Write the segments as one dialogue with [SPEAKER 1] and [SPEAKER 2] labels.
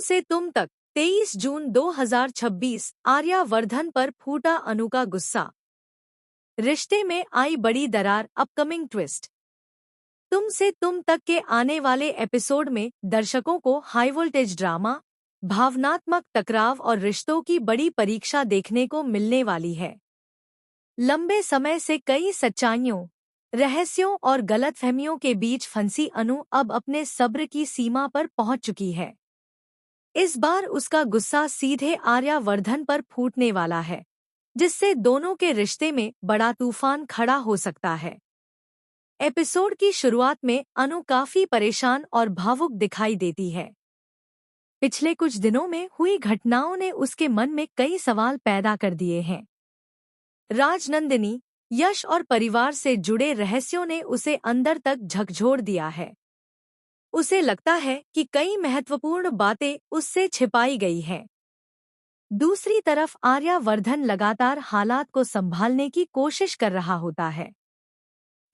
[SPEAKER 1] से तुम तक 23 जून 2026 आर्यावर्धन पर फूटा अनु का गुस्सा। रिश्ते में आई बड़ी दरार, अपकमिंग ट्विस्ट। तुम से तुम तक के आने वाले एपिसोड में दर्शकों को हाई वोल्टेज ड्रामा, भावनात्मक टकराव और रिश्तों की बड़ी परीक्षा देखने को मिलने वाली है। लंबे समय से कई सच्चाइयों, रहस्यों और गलतफहमियों के बीच फंसी अनु अब अपने सब्र की सीमा पर पहुंच चुकी है। इस बार उसका गुस्सा सीधे आर्यावर्धन पर फूटने वाला है, जिससे दोनों के रिश्ते में बड़ा तूफान खड़ा हो सकता है। एपिसोड की शुरुआत में अनु काफी परेशान और भावुक दिखाई देती है। पिछले कुछ दिनों में हुई घटनाओं ने उसके मन में कई सवाल पैदा कर दिए हैं। राजनंदिनी, यश और परिवार से जुड़े रहस्यों ने उसे अंदर तक झकझोर दिया है। उसे लगता है कि कई महत्वपूर्ण बातें उससे छिपाई गई हैं। दूसरी तरफ आर्यावर्धन लगातार हालात को संभालने की कोशिश कर रहा होता है।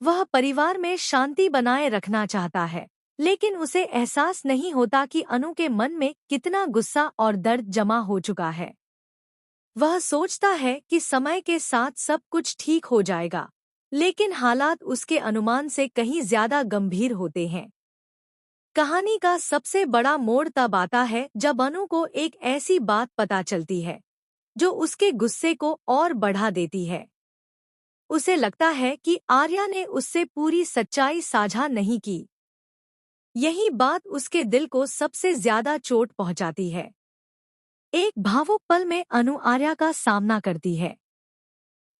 [SPEAKER 1] वह परिवार में शांति बनाए रखना चाहता है, लेकिन उसे एहसास नहीं होता कि अनु के मन में कितना गुस्सा और दर्द जमा हो चुका है। वह सोचता है कि समय के साथ सब कुछ ठीक हो जाएगा, लेकिन हालात उसके अनुमान से कहीं ज्यादा गंभीर होते हैं। कहानी का सबसे बड़ा मोड़ तब आता है जब अनु को एक ऐसी बात पता चलती है जो उसके गुस्से को और बढ़ा देती है। उसे लगता है कि आर्या ने उससे पूरी सच्चाई साझा नहीं की। यही बात उसके दिल को सबसे ज्यादा चोट पहुंचाती है। एक भावुक पल में अनु आर्या का सामना करती है।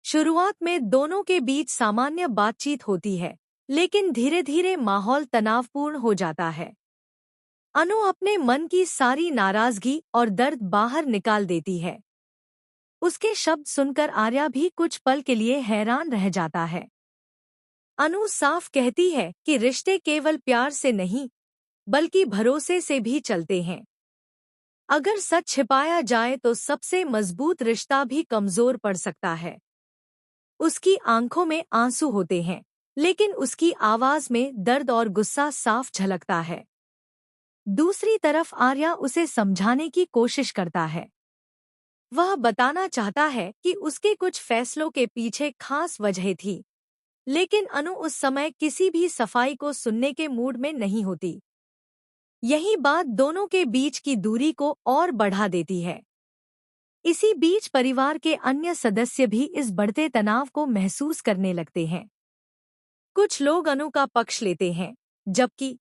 [SPEAKER 1] शुरुआत में दोनों के बीच सामान्य बातचीत होती है, लेकिन धीरे धीरे माहौल तनावपूर्ण हो जाता है। अनु अपने मन की सारी नाराजगी और दर्द बाहर निकाल देती है। उसके शब्द सुनकर आर्या भी कुछ पल के लिए हैरान रह जाता है। अनु साफ कहती है कि रिश्ते केवल प्यार से नहीं, बल्कि भरोसे से भी चलते हैं। अगर सच छिपाया जाए तो सबसे मजबूत रिश्ता भी कमजोर पड़ सकता है। उसकी आंखों में आंसू होते हैं, लेकिन उसकी आवाज में दर्द और गुस्सा साफ झलकता है। दूसरी तरफ आर्या उसे समझाने की कोशिश करता है। वह बताना चाहता है कि उसके कुछ फैसलों के पीछे खास वजह थी, लेकिन अनु उस समय किसी भी सफाई को सुनने के मूड में नहीं होती। यही बात दोनों के बीच की दूरी को और बढ़ा देती है। इसी बीच परिवार के अन्य सदस्य भी इस बढ़ते तनाव को महसूस करने लगते हैं। कुछ लोग अनु का पक्ष लेते हैं, जबकि